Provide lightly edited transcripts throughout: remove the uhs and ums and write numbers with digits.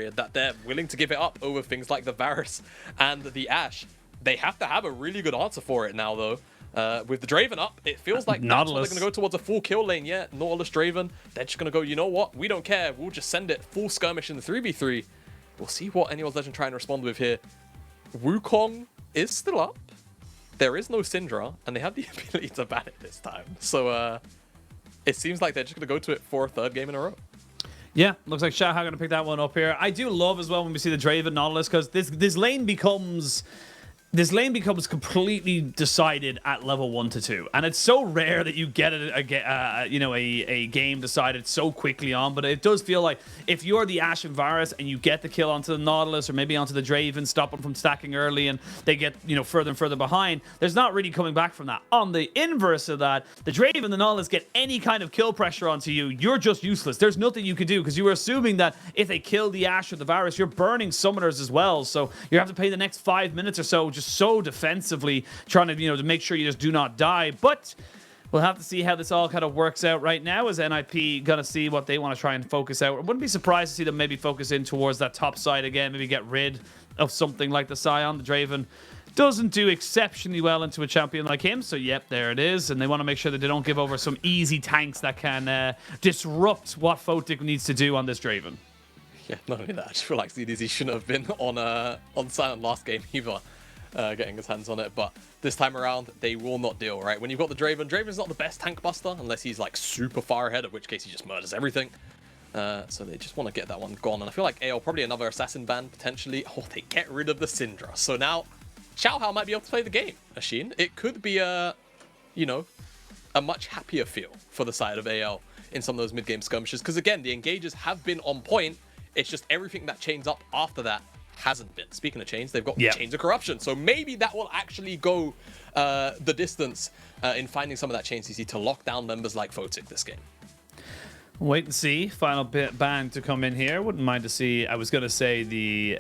that they're willing to give it up over things like the Varus and the Ashe. They have to have a really good answer for it now, though. With the Draven up, it feels like that's what they're going to go towards a full kill lane. Yeah, Nautilus, Draven, they're just going to go, you know what? We don't care. We'll just send it full skirmish in the 3v3. We'll see what Anyone's Legend try and respond with here. Wukong is still up. There is no Syndra, and they have the ability to ban it this time. So it seems like they're just going to go to it for a third game in a row. Yeah, looks like Xiaohao going to pick that one up here. I do love as well when we see the Draven Nautilus, because this lane becomes completely decided at level 1 to 2, and it's so rare that you get a game decided so quickly on. But it does feel like if you're the Ashe and Varus and you get the kill onto the Nautilus or maybe onto the Draven, stop them from stacking early, and they get further and further behind, there's not really coming back from that. On the inverse of that, the Draven and the Nautilus get any kind of kill pressure onto you, you're just useless. There's nothing you can do, because you were assuming that if they kill the Ashe or the Varus, you're burning summoners as well. So you have to play the next 5 minutes or so just so defensively, trying to to make sure you just do not die. But we'll have to see how this all kind of works out right now, as NIP gonna see what they want to try and focus out. I wouldn't be surprised to see them maybe focus in towards that top side again, maybe get rid of something like the Scion. The Draven doesn't do exceptionally well into a champion like him, so yep, there it is. And they want to make sure that they don't give over some easy tanks that can disrupt what Photic needs to do on this Draven. Yeah, not only that, I just feel like ZDZ shouldn't have been on Scion last game either. Getting his hands on it, but this time around they will not deal, right? When you've got the Draven's not the best tank buster unless he's like super far ahead, in which case he just murders everything. So they just want to get that one gone, and I feel like AL probably another assassin ban potentially. Oh, they get rid of the Syndra, so now Xiaohao might be able to play the game. Ashin, it could be a much happier feel for the side of AL in some of those mid-game skirmishes, because again, the engages have been on point. It's just everything that chains up after that hasn't been. Speaking of chains, they've got chains of corruption, so maybe that will actually go the distance in finding some of that chain CC to lock down members like Photic this game. Wait and see. Final ban to come in here. Wouldn't mind to see. I was going to say the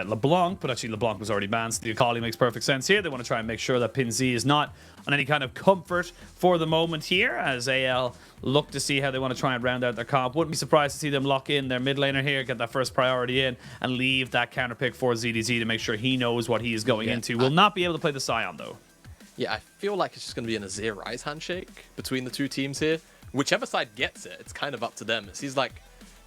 LeBlanc, but actually LeBlanc was already banned, so the Akali makes perfect sense here. They want to try and make sure that PinZ is not on any kind of comfort for the moment here, as AL look to see how they want to try and round out their comp. Wouldn't be surprised to see them lock in their mid laner here, get that first priority in, and leave that counter pick for ZDZ to make sure he knows what he is going into. Will not be able to play the Scion, though. Yeah, I feel like it's just going to be an Azir Ryze handshake between the two teams here. Whichever side gets it, it's kind of up to them. It seems like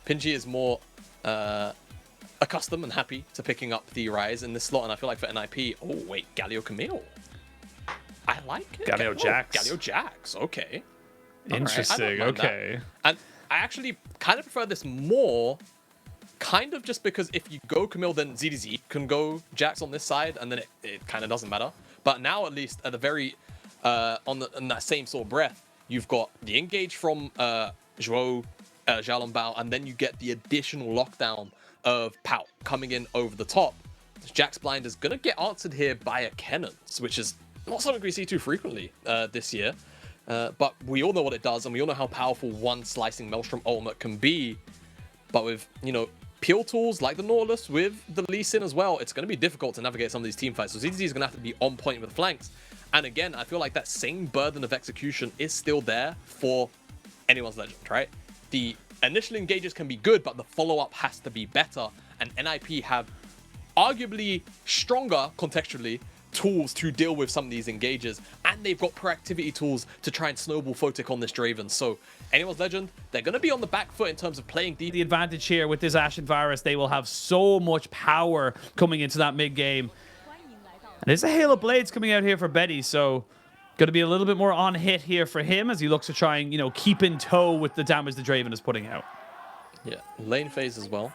PinZ is more accustomed and happy to picking up the Ryze in this slot, and I feel like for NIP, oh wait, Galio Camille. I like it. Galio Jax. Galio Jax, okay. Interesting, okay. And I actually kind of prefer this more, kind of just because if you go Camille, then ZDZ can go Jax on this side, and then it kind of doesn't matter. But now, at least, at the very, on that same sort of breath, you've got the engage from Zhuo, Xiaolongbao, and then you get the additional lockdown of Pout coming in over the top. Jax blind is going to get answered here by a Kennen, which is not something we see too frequently this year. But we all know what it does, and we all know how powerful one slicing Maelstrom ultimate can be. But with, peel tools like the Nautilus, with the Lee Sin as well, it's going to be difficult to navigate some of these team fights. So ZDZ is going to have to be on point with the flanks. And again, I feel like that same burden of execution is still there for Anyone's Legend, right? The initial engages can be good, but the follow-up has to be better. And NIP have arguably stronger, contextually, tools to deal with some of these engages, and they've got proactivity tools to try and snowball Photic on this Draven. So Anyone's Legend, they're going to be on the back foot in terms of playing deep. The advantage here with this Ashe and Varus, they will have so much power coming into that mid game. And there's a Hail of Blades coming out here for Betty, so going to be a little bit more on hit here for him as he looks to try and keep in tow with the damage the Draven is putting out. Yeah, lane phase as well.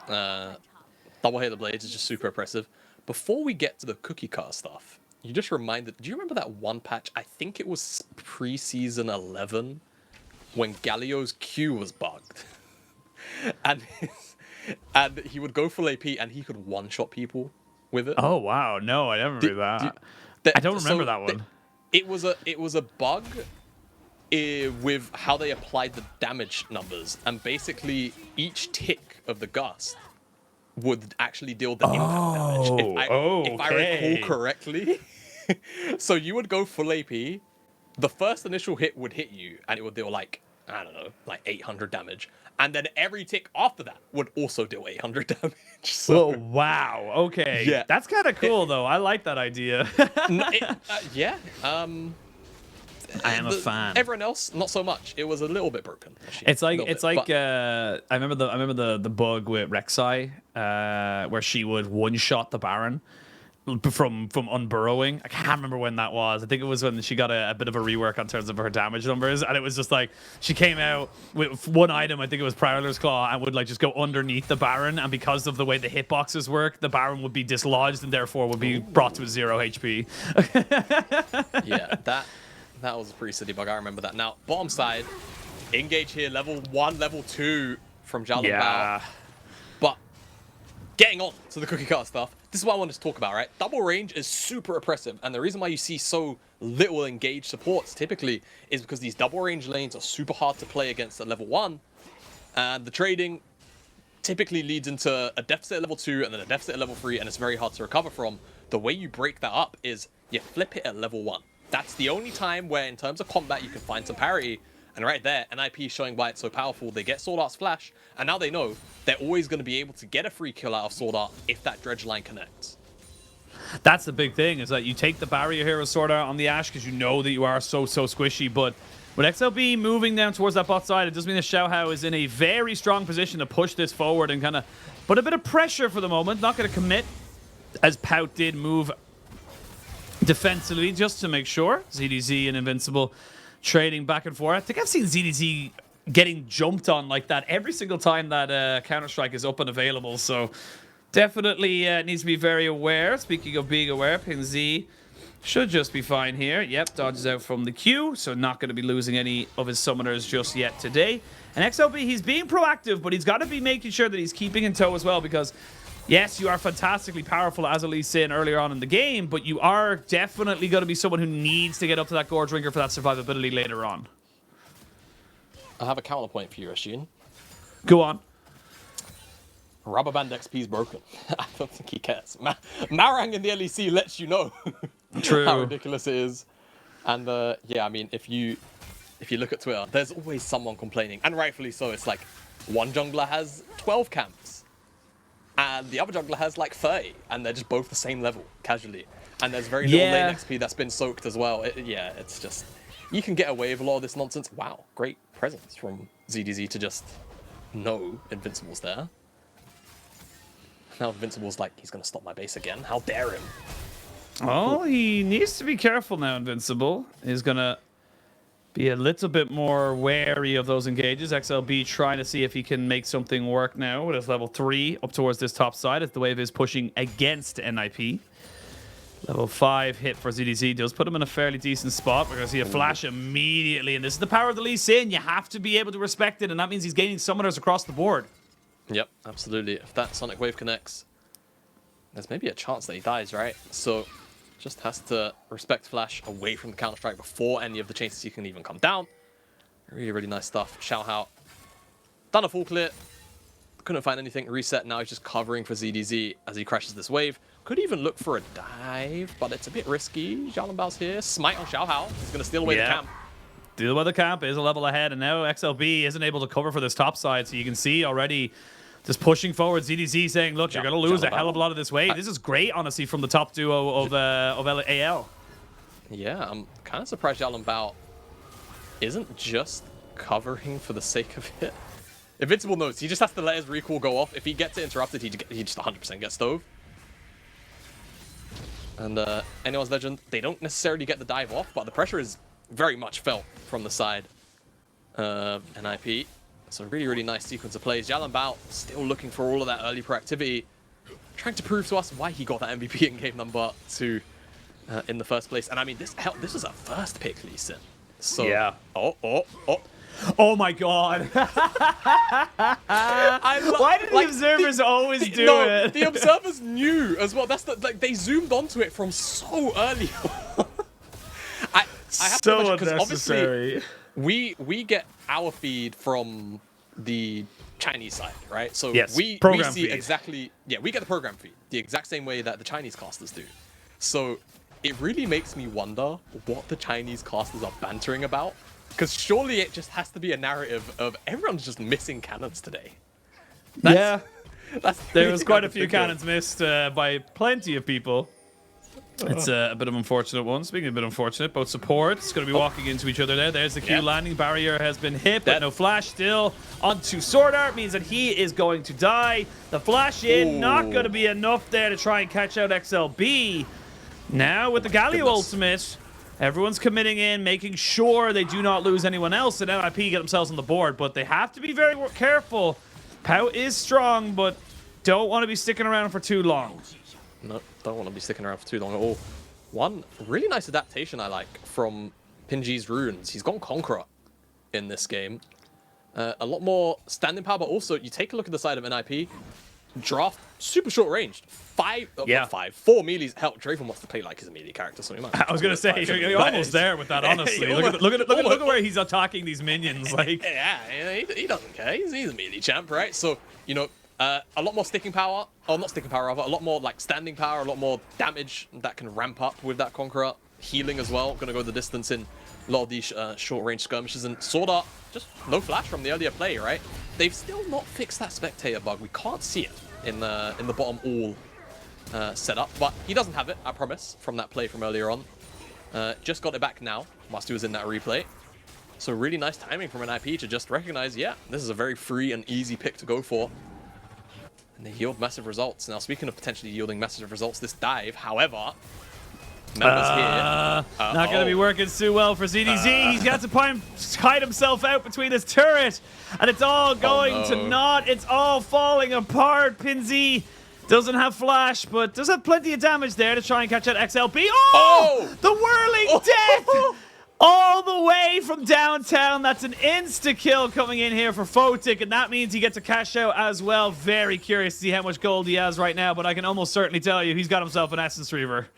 Double Hail of Blades is just super oppressive. Before we get to the cookie cutter stuff, you just reminded, do you remember that one patch? I think it was pre-season 11 when Galio's Q was bugged. and he would go full AP and he could one-shot people with it. Oh, wow. No, I never remember that. I don't remember that one. It was a bug with how they applied the damage numbers. And basically, each tick of the gust would actually deal the impact damage. If I recall correctly. So you would go full AP, the first initial hit would hit you, and it would deal like I don't know, like 800 damage. And then every tick after that would also deal 800 damage. So, Oh, wow. Okay. yeah. That's kind of cool, though. I like that idea. Yeah. I am a fan. Everyone else, not so much. It was a little bit broken. Actually, It's like I remember the bug with Rek'Sai, where she would one shot the Baron from unburrowing. I can't remember when that was. I think it was when she got a bit of a rework on terms of her damage numbers, and it was just like she came out with one item. I think it was Prowler's Claw, and would like just go underneath the Baron, and because of the way the hitboxes work, the Baron would be dislodged and therefore would be brought to a 0 HP. Yeah, that was a pretty silly bug. I remember that. Now, bottom side, engage here, level 1, level 2 from Xiaohao. Yeah. But getting on to the cookie cutter stuff, this is what I wanted to talk about, right? Double range is super oppressive, and the reason why you see so little engaged supports typically is because these double range lanes are super hard to play against at level 1, and the trading typically leads into a deficit at level 2 and then a deficit at level 3, and it's very hard to recover from. The way you break that up is you flip it at level 1. That's the only time where, in terms of combat, you can find some parity. And right there, NIP is showing why it's so powerful. They get SwordArt's flash, and now they know they're always going to be able to get a free kill out of SwordArt if that dredge line connects. That's the big thing, is that you take the barrier here with SwordArt on the Ashe because you know that you are so squishy. But with XLB moving down towards that bot side, it does mean that Xiaohao is in a very strong position to push this forward and kind of put a bit of pressure for the moment. Not going to commit, as Pout did move defensively just to make sure. ZDZ and Invincible trading back and forth. I think I've seen ZDZ getting jumped on like that every single time that Counter-Strike is up and available. So definitely needs to be very aware. Speaking of being aware, Pin Z should just be fine here. Yep, dodges out from the queue, so not going to be losing any of his summoners just yet today. And XLB, he's being proactive, but he's got to be making sure that he's keeping in tow as well, because yes, you are fantastically powerful, as Elise said earlier on in the game, but you are definitely going to be someone who needs to get up to that Gorge Drinker for that survivability later on. I have a counterpoint for you, Oisin. Go on. Rubber Band XP is broken. I don't think he cares. Marang in the LEC lets you know how ridiculous it is. And yeah, I mean, if you look at Twitter, there's always someone complaining, and rightfully so. It's like one jungler has 12 camps, and the other jungler has like 30, and they're just both the same level, casually. And there's very little lane XP that's been soaked as well. Yeah, it's just, you can get away with a lot of this nonsense. Wow, great presence from ZDZ to just know Invincible's there. Now Invincible's like, he's going to stop my base again. How dare him? Oh, he needs to be careful now, Invincible. He's going to be a little bit more wary of those engages. XLB trying to see if he can make something work now with his level 3 up towards this top side as the wave is pushing against NIP. Level 5 hit for ZDZ does put him in a fairly decent spot. We're going to see a flash immediately, and this is the power of the Lee Sin. You have to be able to respect it, and that means he's gaining summoners across the board. Yep, absolutely. If that Sonic Wave connects, there's maybe a chance that he dies, right? So just has to respect Flash away from the Counter-Strike before any of the chases he can even come down. Really, really nice stuff. Xiaohao done a full clear. Couldn't find anything. Reset. Now he's just covering for ZDZ as he crashes this wave. Could even look for a dive, but it's a bit risky. Xiaolanbao's here. Smite on Xiaohao. He's going to steal away the camp. Deal with the camp is a level ahead, and now XLB isn't able to cover for this top side, so you can see already just pushing forward. ZDZ saying, look, you're going to lose a hell of a lot of this wave. This is great, honestly, from the top duo of AL. Yeah, I'm kind of surprised Xiaolanbao isn't just covering for the sake of it. Invincible knows. He just has to let his recall go off. If he gets it interrupted, he just 100% gets stove. And anyone's legend, they don't necessarily get the dive off, but the pressure is very much felt from the side of NIP. So really, really nice sequence of plays. Xiaolanbao still looking for all of that early proactivity, trying to prove to us why he got that MVP in game number 2 in the first place. And I mean, this was a first pick, Lee Sin. So, yeah. Oh my god. Why did the observers always do it? The observers knew as well. That's like they zoomed onto it from so early. I have to imagine, because obviously we get our feed from the Chinese side, right? So yes, we see exactly, we get the program feed the exact same way that the Chinese casters do. So it really makes me wonder what the Chinese casters are bantering about Because surely it just has to be a narrative of everyone's just missing cannons today. Yeah. There the was thing quite I a can few think of. cannons missed by plenty of people. It's a bit of an unfortunate one. Speaking of a bit unfortunate, both supports going to be walking into each other there. There's the Q landing. Barrier has been hit, but no flash still. Onto SwordArt means that he is going to die. The flash in, not going to be enough there to try and catch out XLB. Now with the Galio ultimate, everyone's committing in, making sure they do not lose anyone else, and NIP get themselves on the board. But they have to be very careful. Pau is strong, but don't want to be sticking around for too long. No, don't want to be sticking around for too long at all. One really nice adaptation I like from Pinji's runes. He's gone Conqueror in this game. A lot more standing power, but also you take a look at the side of NIP. Draft, super short ranged. 4 melees. Hell, Draven wants to play like his melee character, so he might. I was gonna say you're almost there with that. Honestly, look at where he's attacking these minions. Like, yeah, he doesn't care. He's a melee champ, right? So you know, a lot more sticking power. Oh, not sticking power, rather. A lot more like standing power. A lot more damage that can ramp up with that Conqueror. Healing as well. Gonna go the distance in a lot of these short range skirmishes. And SwordArt, just no flash from the earlier play, right? They've still not fixed that spectator bug. We can't see it in the bottom all setup, but he doesn't have it, I promise, from that play from earlier on. Just got it back now, whilst he was in that replay. So really nice timing from an IP to just recognize, yeah, this is a very free and easy pick to go for. And they yield massive results. Now, speaking of potentially yielding massive results, this dive, however, members here. Not going to be working too well for ZDZ. He's got to hide himself out between his turret, and it's all going to naught. It's all falling apart. Pinzi doesn't have flash, but does have plenty of damage there to try and catch out XLB. Oh! The whirling death! All the way from downtown. That's an insta-kill coming in here for Photic, and that means he gets a cash out as well. Very curious to see how much gold he has right now, but I can almost certainly tell you he's got himself an Essence Reaver.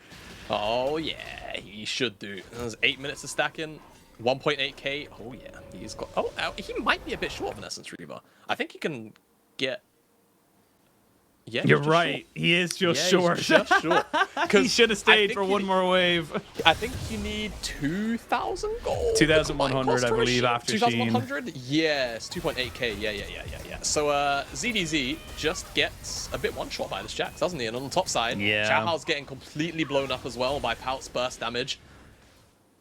Oh, yeah, he should do. There's 8 minutes to stack in. 1.8k. Oh, yeah. He's got... Oh, he might be a bit short of an Essence Reaver. I think he can get... Yeah, you're right. Short. He is just short. He's just short. He should have stayed for one more wave. I think you need 2,000 gold. 2,100, I believe, after 2,100? Yes, 2.8k. Yeah. So ZDZ just gets a bit one-shot by this Jax, doesn't he? And on the top side, Xiaohao's getting completely blown up as well by Pout's burst damage.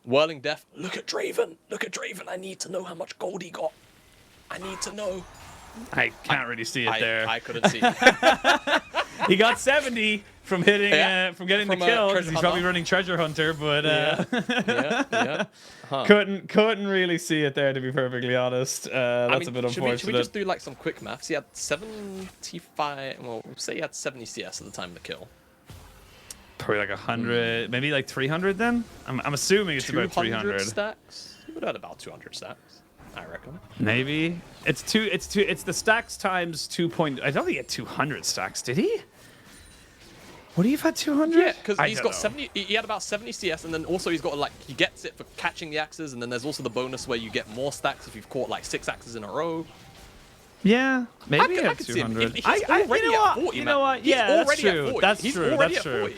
Whirling Death. Look at Draven. Look at Draven. I need to know how much gold he got. I need to know. I can't really see it there. I couldn't see it. He got 70 from hitting, from getting the kill, because he's probably running Treasure Hunter, but couldn't really see it there, to be perfectly honest. That's a bit unfortunate. Should we just do like some quick maths? He had 75, well, say he had 70 CS at the time of the kill. Probably like 100, maybe like 300 then? I'm assuming it's about 300. Stacks? He would have had about 200 stacks. I reckon. Maybe it's the stacks times 2. I don't think he had 200 stacks, did he? Would he have had 200? Yeah, because he's got 70. He had about 70 CS, and then also he's got like he gets it for catching the axes, and then there's also the bonus where you get more stacks if you've caught like 6 axes in a row. Yeah, maybe he had 200. You know what? Yeah, that's true. That's true.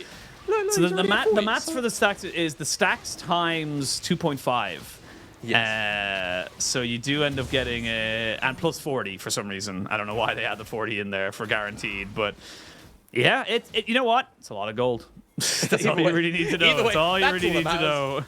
So the maths for the stacks is the stacks times 2.5. Yes. So you do end up getting and plus 40 for some reason. I don't know why they had the 40 in there for guaranteed, but yeah, you know what? It's a lot of gold. That's all you really need to know. That's all you really need to know.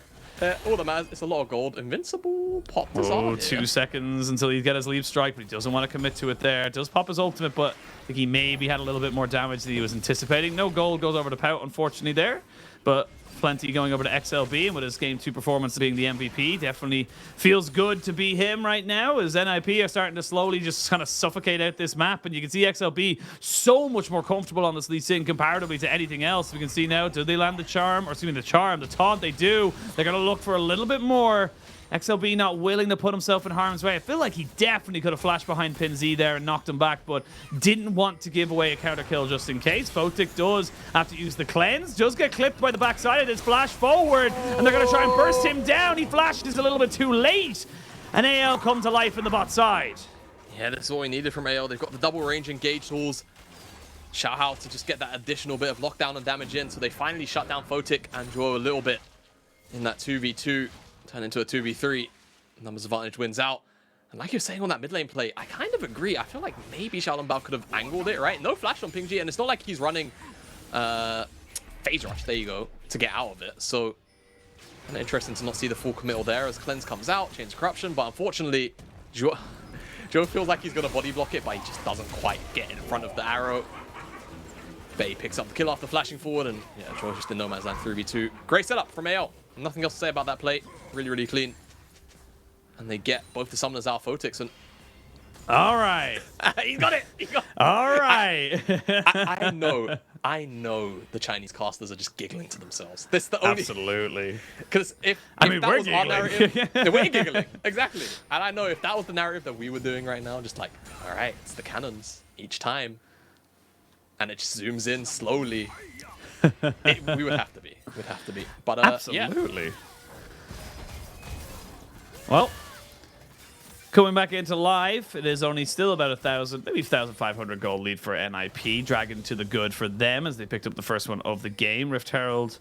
All the matters, it's a lot of gold. Invincible popped his ult. 2 seconds until he get his leap strike, but he doesn't want to commit to it there. Does pop his ultimate, but I think he maybe had a little bit more damage than he was anticipating. No gold goes over to Pout, unfortunately, there, but plenty going over to XLB, and with his Game 2 performance being the MVP, definitely feels good to be him right now, as NIP are starting to slowly just kind of suffocate out this map, and you can see XLB so much more comfortable on this Lee Sin comparatively to anything else. We can see now, do they land the charm, or excuse me, the charm, the taunt, they do. They're going to look for a little bit more. XLB not willing to put himself in harm's way. I feel like he definitely could have flashed behind Pinz there and knocked him back, but didn't want to give away a counter kill just in case. Photic does have to use the cleanse. Does get clipped by the backside of this flash forward, and they're going to try and burst him down. He flashed just a little bit too late, and AL come to life in the bot side. Yeah, that's all we needed from AL. They've got the double range engage tools. Xiaohao to just get that additional bit of lockdown and damage in, so they finally shut down Photic and Zhuo a little bit in that 2v2. Turn into a 2v3. Numbers advantage wins out. And like you're saying on that mid lane play, I kind of agree. I feel like maybe Xiaohao could have angled it, right? No flash on PingG, and it's not like he's running phase rush, there you go, to get out of it. So kind of interesting to not see the full committal there as Cleanse comes out, Chains of Corruption, but unfortunately, Zhuo feels like he's going to body block it, but he just doesn't quite get in front of the arrow. Bey picks up the kill after flashing forward, and yeah, Zhuo's just in no man's land 3v2. Great setup from AL. Nothing else to say about that play. Really, really clean. And they get both the summoners out, Photic, and... All right. He's got it! All right. I know the Chinese casters are just giggling to themselves. This the only... Absolutely. Because if that was our narrative... we're giggling. Exactly. And I know if that was the narrative that we were doing right now, just like, all right, it's the cannons each time. And it just zooms in slowly. We would have to be. We'd have to be. But absolutely. Yeah. Well, coming back into live, it is only still about 1,000, maybe 1,500 gold lead for NIP. Dragon to the good for them as they picked up the first one of the game. Rift Herald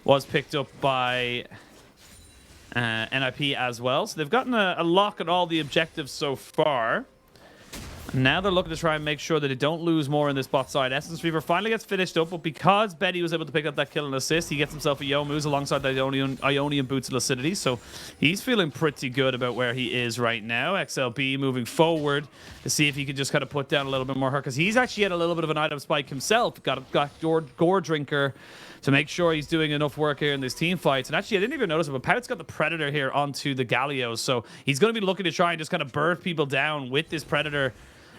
was picked up by NIP as well. So they've gotten a lock at all the objectives so far. Now they're looking to try and make sure that they don't lose more in this bot side. Essence Reaver finally gets finished up, but because Betty was able to pick up that kill and assist, he gets himself a Youmuu's alongside the Ionian Boots of Lucidity, so he's feeling pretty good about where he is right now. XLB moving forward to see if he can just kind of put down a little bit more hurt, because he's actually had a little bit of an item spike himself. Got Gore Drinker to make sure he's doing enough work here in these team fights. And actually, I didn't even notice it, but Pout's got the Predator here onto the Galio, so he's going to be looking to try and just kind of birth people down with this Predator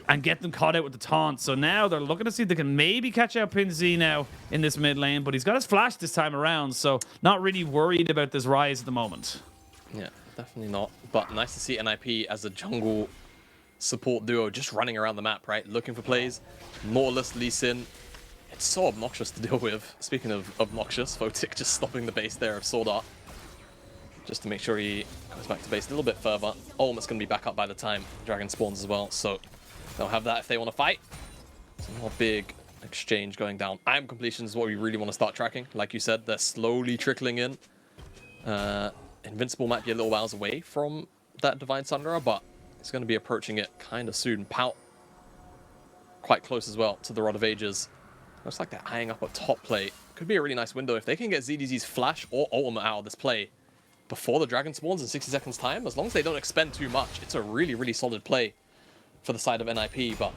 and get them caught out with the taunt. So now they're looking to see if they can maybe catch out PingZ now in this mid lane, but he's got his flash this time around, so not really worried about this Ryze at the moment. Yeah, definitely not. But nice to see NIP as a jungle support duo just running around the map, right? Looking for plays. Nautilus, Lee Sin. It's so obnoxious to deal with. Speaking of obnoxious, Photic just stopping the base there of SwordArt, just to make sure he goes back to base a little bit further. Almost going to be back up by the time Dragon spawns as well, so they'll have that if they want to fight. Some more big exchange going down. Item completion is what we really want to start tracking. Like you said, they're slowly trickling in. Invincible might be a little whiles away from that Divine Sunderer, but it's going to be approaching it kind of soon. Pout quite close as well to the Rod of Ages. Looks like they're eyeing up a top play. Could be a really nice window if they can get ZDZ's flash or ultimate out of this play before the Dragon spawns in 60 seconds time. As long as they don't expend too much, it's a really, really solid play for the side of NIP, but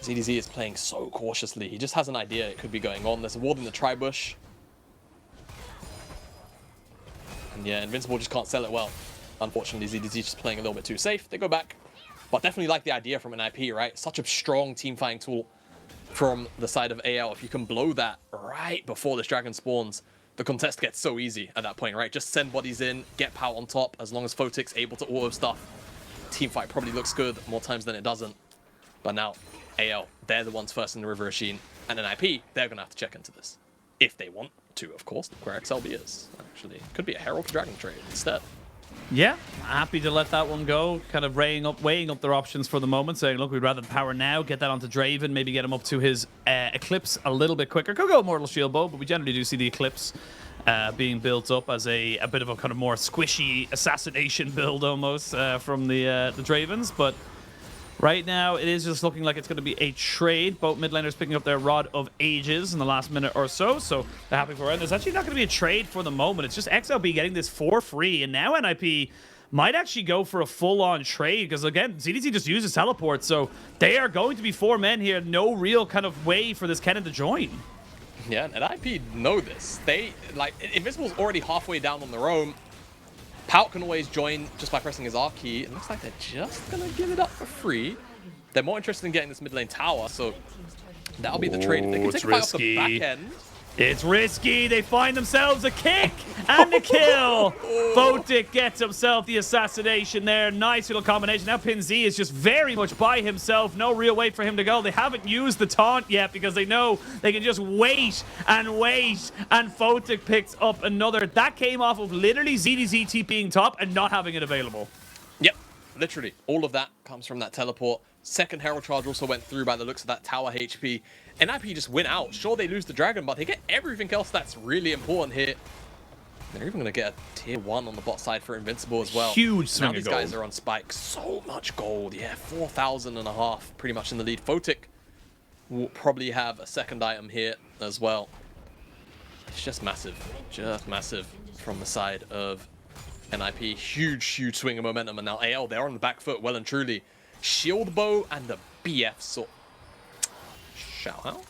ZDZ is playing so cautiously. He just has an idea it could be going on. There's a ward in the tri-bush. And yeah, Invincible just can't sell it well. Unfortunately, ZDZ just playing a little bit too safe. They go back. But definitely like the idea from NIP, right? Such a strong team fighting tool from the side of AL. If you can blow that right before this Dragon spawns, the contest gets so easy at that point, right? Just send bodies in, get Pout on top, as long as Photic's able to auto stuff. Teamfight probably looks good more times than it doesn't. But now, AL, they're the ones first in the River Machine. And NIP, they're going to have to check into this. If they want to, of course. Look where XLB is, actually. Could be a Herald to Dragon trade instead. Yeah, happy to let that one go. Kind of weighing up their options for the moment, saying, look, we'd rather power now, get that onto Draven, maybe get him up to his Eclipse a little bit quicker. Could go Mortal Shield Bow, but we generally do see the Eclipse being built up as a bit of a kind of more squishy assassination build almost from the Dravens. But right now, it is just looking like it's going to be a trade. Both mid laners picking up their Rod of Ages in the last minute or so. So they're happy for it. There's actually not going to be a trade for the moment. It's just XLB getting this for free. And now NIP might actually go for a full-on trade. Because again, ZDZ just uses teleport. So they are going to be 4 men here. No real kind of way for this Kennen to join. Yeah, and NIP know this. They, like, Invincible's already halfway down on their own. Pout can always join just by pressing his R key. It looks like they're just going to give it up for free. They're more interested in getting this mid lane tower, so that'll be the trade. If they can take a fight off the back end. It's risky. They find themselves a kick and a kill. Photic gets himself the assassination there. Nice little combination. Now PingZ is just very much by himself. No real way for him to go. They haven't used the taunt yet because they know they can just wait and wait. And Photic picks up another. That came off of literally ZDZ TPing top and not having it available. Yep, literally. All of that comes from that teleport. Second Herald Charge also went through by the looks of that tower HP. NIP just win out. Sure, they lose the Dragon, but they get everything else that's really important here. They're even going to get a tier 1 on the bot side for Invincible as well. Huge swing now these of gold. guys are on spike. So much gold. Yeah, 4,500 pretty much in the lead. Photic will probably have a second item here as well. It's just massive from the side of NIP. Huge swing of momentum. And now AL, they're on the back foot well and truly. Shield bow and the BF sword. Xiaohao?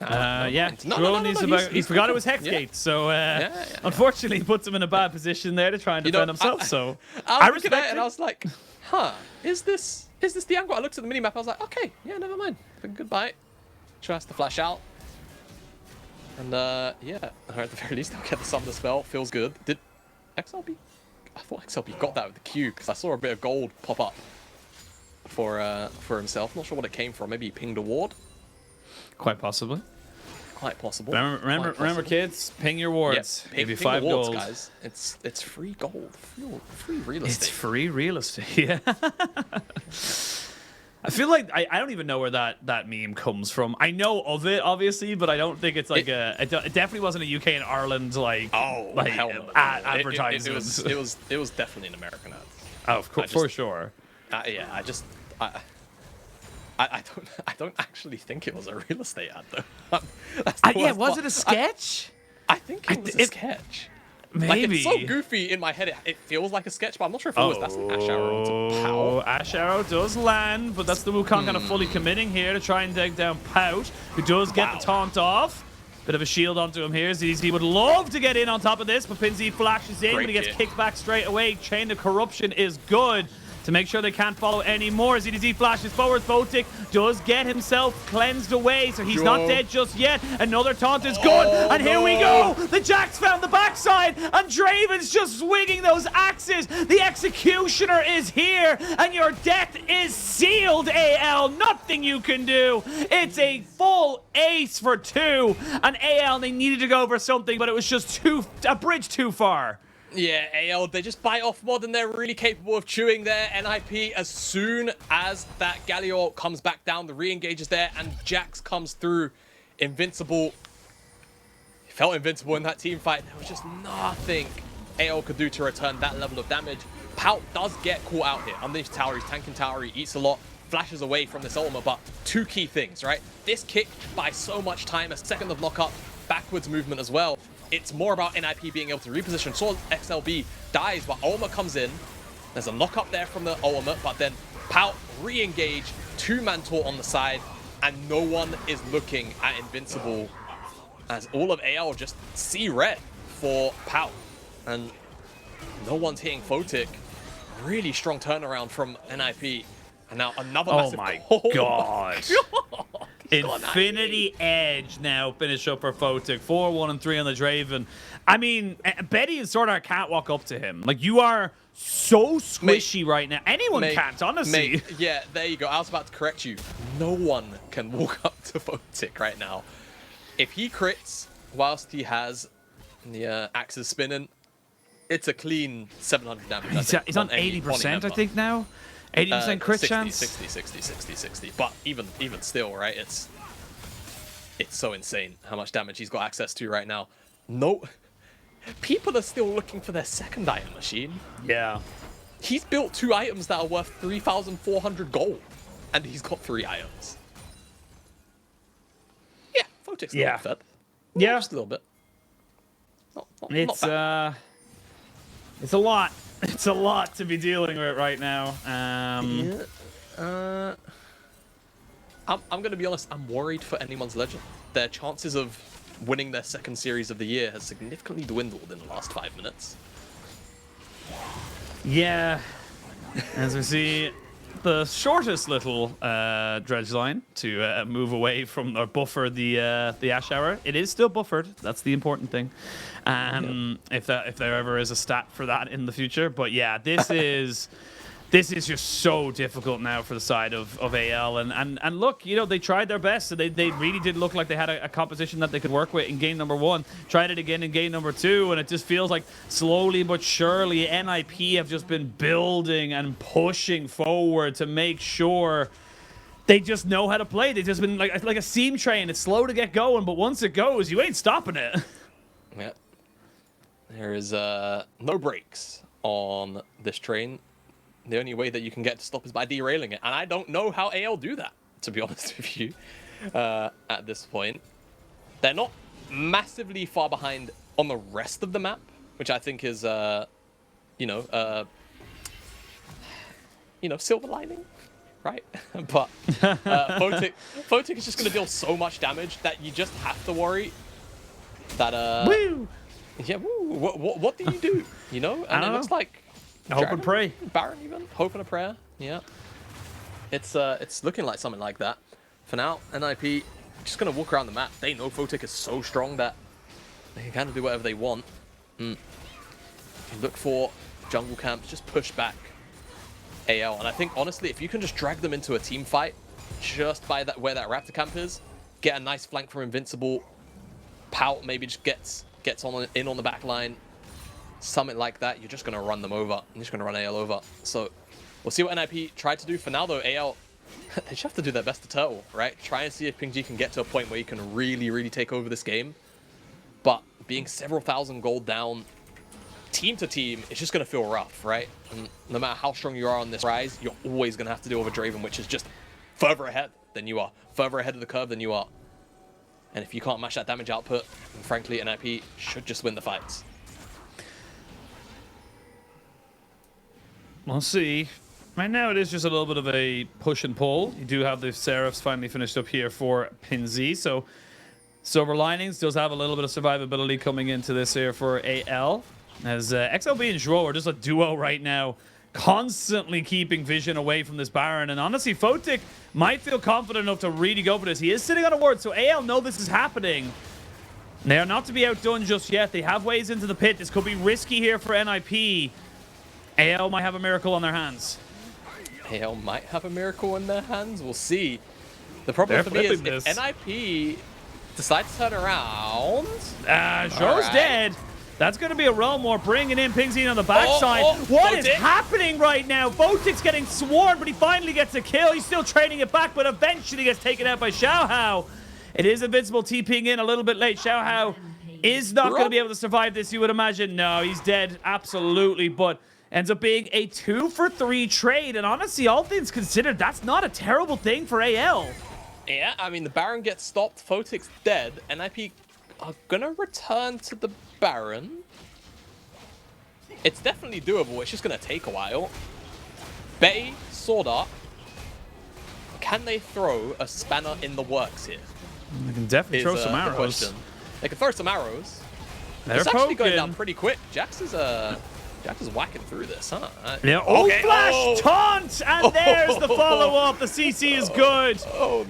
Yeah, no, he forgot it was Hexgate, so unfortunately he puts him in a bad position there to try and defend himself. So I respect it, and I was like, huh, is this the angle? I looked at the minimap, I was like, okay, yeah, never mind. Goodbye. Tries to flash out. And yeah, at the very least, I'll get the summon spell. Feels good. Did XLB? I thought XLB got that with the Q, because I saw a bit of gold pop up for himself. Not sure what it came from. Maybe he pinged a ward. Quite possibly. Quite possible. Remember, kids, ping your wards. Yeah, Give you ping 5 the wards, gold. Guys. It's free gold, free real estate. It's free real estate. Yeah. I feel like I don't even know where that meme comes from. I know of it, obviously, but I don't think it's like it definitely wasn't a UK and Ireland hell no. Advertisement. It was definitely an American ad. Oh, of course, for sure. Yeah, I don't actually think it was a real estate ad though. Yeah, was it a sketch? I think it was a sketch. Maybe. Like, it's so goofy in my head. It feels like a sketch, but I'm not sure if it was. That's an Ashe arrow into Pout. Ashe arrow does land, but that's the Wukong kind of fully committing here to try and take down Pout, who does get the taunt off. Bit of a shield onto him here. ZZ would love to get in on top of this, but Pinzy flashes in, but he gets kicked back straight away. Chain of Corruption is good to make sure they can't follow anymore. ZDZ flashes forward. Photic does get himself cleansed away, so he's not dead just yet. Another taunt is good, and here we go. The Jax found the backside, and Draven's just swinging those axes. The Executioner is here, and your death is sealed, AL. Nothing you can do. It's a full ace for 2, and AL, they needed to go for something, but it was just a bridge too far. Yeah, AL, they just bite off more than they're really capable of chewing there. NIP, as soon as that Galio comes back down, the re-engage is there, and Jax comes through. Invincible. He felt invincible in that team fight. There was just nothing AL could do to return that level of damage. Pout does get caught out here. Underneath tower, he's tanking tower, he eats a lot, flashes away from this ultimate, but 2 key things, right? This kick buys so much time, a second of lockup, backwards movement as well. It's more about NIP being able to reposition. So XLB dies, but ultimate comes in. There's a knock up there from the ultimate, but then Pout re-engage, 2-man taunt on the side, and no one is looking at Invincible as all of AL just see red for Pout. And no one's hitting Photic. Really strong turnaround from NIP. And now another massive... Oh my god. Infinity Edge now finish up for Photic. 4-1 and 3 on the Draven. I mean, Betty and SwordArt can't walk up to him. Like, you are so squishy right now. Anyone can't, honestly. Yeah, there you go. I was about to correct you. No one can walk up to Photic right now. If he crits whilst he has the axes spinning, it's a clean 700 damage. He's on 80%, I think, now. 80% crit 60, chance? 60. But even still, right? It's so insane how much damage he's got access to right now. No, people are still looking for their second item machine. Yeah. He's built 2 items that are worth 3,400 gold, and he's got 3 items. Yeah, Photic's a little fed. Yeah. Just a little bit. Not bad. It's a lot. It's a lot to be dealing with right now. I'm going to be honest, I'm worried for anyone's legend. Their chances of winning their second series of the year has significantly dwindled in the last 5 minutes. Yeah. As we see, the shortest little dredge line to move away from or buffer the Ashe Hour. It is still buffered. That's the important thing. If there ever is a stat for that in the future. But yeah, this is just so difficult now for the side of AL. And look, you know, they tried their best. So they really did look like they had a composition that they could work with in game number 1. Tried it again in game number 2, and it just feels like slowly but surely NIP have just been building and pushing forward to make sure they just know how to play. They've just been like a steam train. It's slow to get going, but once it goes, you ain't stopping it. Yeah. There is no brakes on this train. The only way that you can get to stop is by derailing it. And I don't know how AL do that, to be honest with you, at this point. They're not massively far behind on the rest of the map, which I think is, silver lining, right? But Photic is just going to deal so much damage that you just have to worry that, Woo! yeah, woo, what do you do, you know? And it looks like Hope and pray. Baron even, hope and a prayer, yeah. It's looking like something like that. For now, NIP just going to walk around the map. They know Photic is so strong that they can kind of do whatever they want. Look for jungle camps, just push back AL. And I think, honestly, if you can just drag them into a team fight just by that where that Raptor camp is, get a nice flank from Invincible, Pout maybe just gets in on the back line, something like that, you're just going to run them over. You're just going to run AL over. So we'll see what NIP tried to do. For now, though, AL, they just have to do their best to turtle, right? Try and see if PingG can get to a point where you can really, really take over this game. But being several thousand gold down, team to team, it's just going to feel rough, right? And no matter how strong you are on this Ryze, you're always going to have to deal with a Draven, which is just further ahead than you are, further ahead of the curve than you are. And if you can't match that damage output, then frankly, NIP should just win the fights. We'll see. Right now, it is just a little bit of a push and pull. You do have the Seraphs finally finished up here for PingG, so Silver Linings does have a little bit of survivability coming into this here for AL. As XLB and Zhuo are just a duo right now, constantly keeping vision away from this Baron. And honestly, Photic might feel confident enough to really go for this. He is sitting on a ward, so AL know this is happening. They are not to be outdone just yet. They have ways into the pit. This could be risky here for NIP. AL might have a miracle on their hands. AL might have a miracle in their hands. We'll see. The problem for me is if NIP decides to turn around... Zhuo's dead. That's going to be a Realm War, bringing in PingG on the backside. What is happening right now? Photic's getting swarmed, but he finally gets a kill. He's still trading it back, but eventually gets taken out by Xiaohao. It is Invincible TPing in a little bit late. Xiaohao is not going to be able to survive this, you would imagine. No, he's dead, absolutely, but ends up being a 2-for-3 trade. And honestly, all things considered, that's not a terrible thing for AL. Yeah, I mean, the Baron gets stopped, Photic's dead, NIP are going to return to the Baron. It's definitely doable, it's just going to take a while. Betty, SwordArt, can they throw a spanner in the works here? They can definitely throw some arrows. They can throw some arrows. They're it's actually going down pretty quick. Jax is whacking through this, huh? Yeah. Okay. Flash taunt, and there's the follow-up. The CC is good,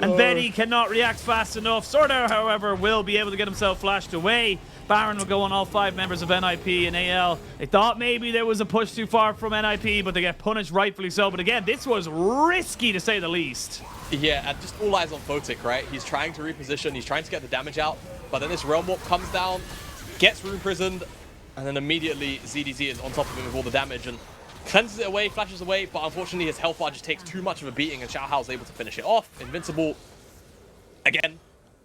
and Betty cannot react fast enough. SwordArt, however, will be able to get himself flashed away. Baron will go on all 5 members of NIP and AL. They thought maybe there was a push too far from NIP, but they get punished, rightfully so. But again, this was risky to say the least. Yeah, and just all eyes on Photic, right? He's trying to reposition, he's trying to get the damage out, but then this Realm Warp comes down, gets Rune Prisoned, and then immediately ZDZ is on top of him with all the damage and cleanses it away, flashes away, but unfortunately his health bar just takes too much of a beating and Xiaohao is able to finish it off. Invincible, again,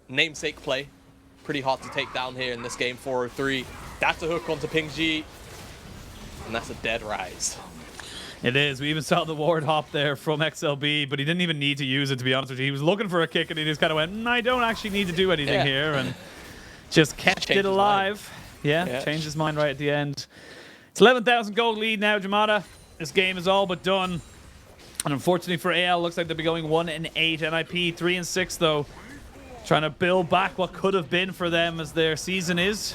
namesake play. Pretty hard to take down here in this game, 403. That's a hook onto PingG, and that's a dead Ryze. It is. We even saw the ward hop there from XLB, but he didn't even need to use it, to be honest with you. He was looking for a kick, and he just kind of went, I don't actually need to do anything here, and just kept it alive. Yeah, changed his mind right at the end. It's 11,000 gold lead now, Jamada. This game is all but done. And unfortunately for AL, looks like they'll be going 1-8. NIP 3-6 though. Trying to build back what could have been for them as their season is.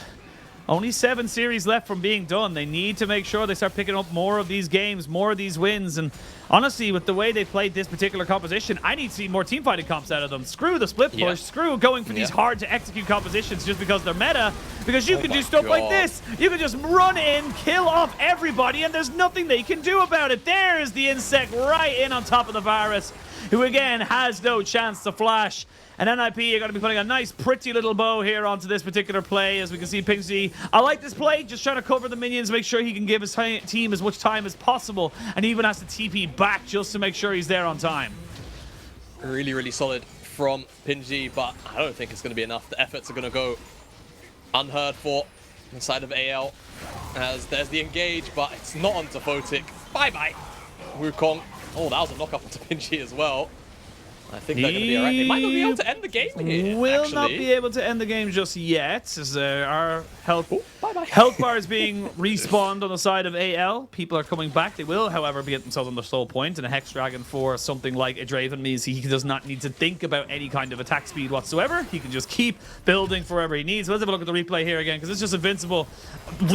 Only 7 series left from being done. They need to make sure they start picking up more of these games, more of these wins. And honestly, with the way they played this particular composition, I need to see more teamfighting comps out of them. Screw the split push. Screw going for these hard-to-execute compositions just because they're meta. Because you can do stuff like this. You can just run in, kill off everybody, and there's nothing they can do about it. There's the insect right in on top of the Varus, who again has no chance to flash. And NIP are going to be putting a nice, pretty little bow here onto this particular play. As we can see, PingG, I like this play. Just trying to cover the minions, make sure he can give his team as much time as possible. And even has to TP back just to make sure he's there on time. Really, really solid from PingG, but I don't think it's going to be enough. The efforts are going to go unheard for on the side of AL. as there's the engage, but it's not onto Photic. Bye-bye, Wukong. Oh, that was a knock-up onto Pinchy as well. I think they're going to be alright. They might not be able to end the game here, Will actually. not be able to end the game just yet, as our health Bye-bye. health bar is being respawned on the side of AL. People are coming back. They will, however, be getting themselves on the soul point, and a Hex Dragon for something like a Draven means he does not need to think about any kind of attack speed whatsoever. He can just keep building for wherever he needs. Let's have a look at the replay here again, because it's just Invincible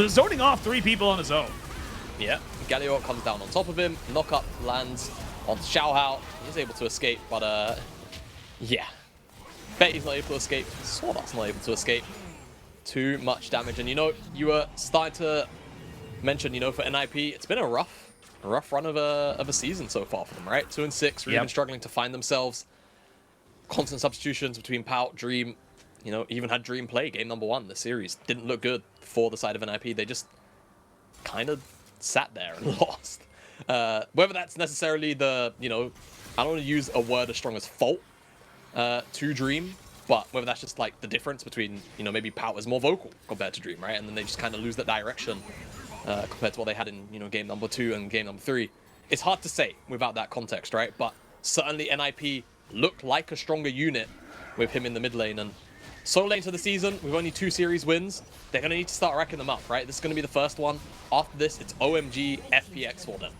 zoning off 3 people on his own. Yeah, Galio comes down on top of him. Knock-up lands on Xiaohao. He's able to escape, but yeah. Bet he's not able to escape. SwordArt's not able to escape. Too much damage. And you know, you were starting to mention, you know, for NIP, it's been a rough run of a season so far for them, right? 2-6, really been struggling to find themselves. Constant substitutions between Pout, Dream. You know, even had Dream play game number 1 this series. Didn't look good for the side of NIP. They just kind of sat there and lost. Whether that's necessarily the, you know, I don't want to use a word as strong as fault to Dream, but whether that's just like the difference between, you know, maybe Pout is more vocal compared to Dream, right? And then they just kind of lose that direction compared to what they had in, you know, game number 2 and game number 3. It's hard to say without that context, right? But certainly NIP looked like a stronger unit with him in the mid lane. And so late into the season, with only 2 series wins, they're going to need to start racking them up, right? This is going to be the first one. After this, it's OMG FPX for them.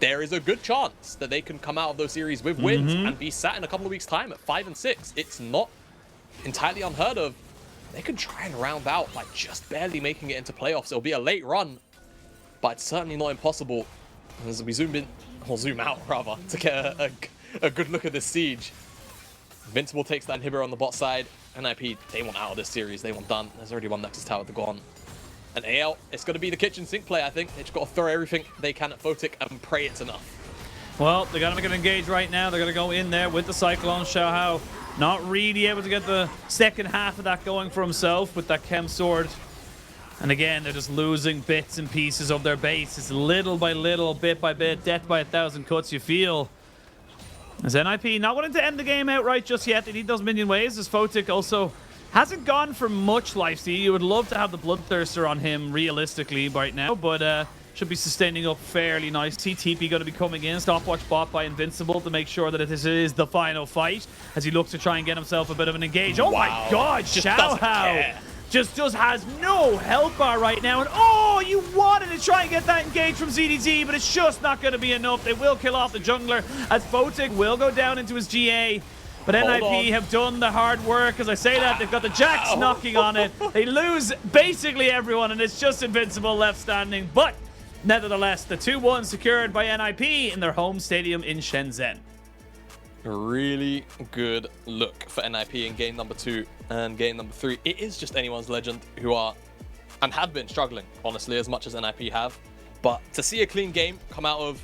There is a good chance that they can come out of those series with wins and be sat in a couple of weeks' time at 5-6. It's not entirely unheard of. They can try and round out by just barely making it into playoffs. It'll be a late run, but it's certainly not impossible. As we zoom in, or zoom out rather, to get a good look at this siege. Invincible takes that inhibitor on the bot side. NIP, they want out of this series. They want done. There's already one Nexus Tower to go on. And AL, it's going to be the kitchen sink play, I think. They just got to throw everything they can at Photic and pray it's enough. Well, they're going to make an engage right now. They're going to go in there with the Cyclone. Xiaohao not really able to get the second half of that going for himself with that Chem Sword. And again, they're just losing bits and pieces of their base. It's little by little, bit by bit, death by 1,000 cuts, you feel. As NIP not wanting to end the game outright just yet. They need those minion waves, as Photic also hasn't gone for much lifesteal. You would love to have the Bloodthirster on him realistically right now, but should be sustaining up fairly nice. TP going to be coming in. Stopwatch bot by Invincible to make sure that this is the final fight as he looks to try and get himself a bit of an engage. Oh my god, Xiaohao just has no health bar right now. And oh, you wanted to try and get that engage from ZDZ, but it's just not going to be enough. They will kill off the jungler as Photic will go down into his GA. But NIP have done the hard work. As I say that, they've got the Jax knocking on it. They lose basically everyone, and it's just Invincible left standing. But nevertheless, the 2-1 secured by NIP in their home stadium in Shenzhen. A really good look for NIP in game number 2 and game number 3. It is just anyone's legend who are and have been struggling, honestly, as much as NIP have. But to see a clean game come out of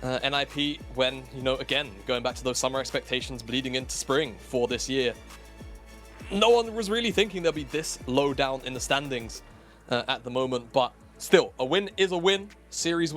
NIP when, you know, again, going back to those summer expectations bleeding into spring for this year, no one was really thinking they'll be this low down in the standings at the moment. But still, a win is a win. Series win.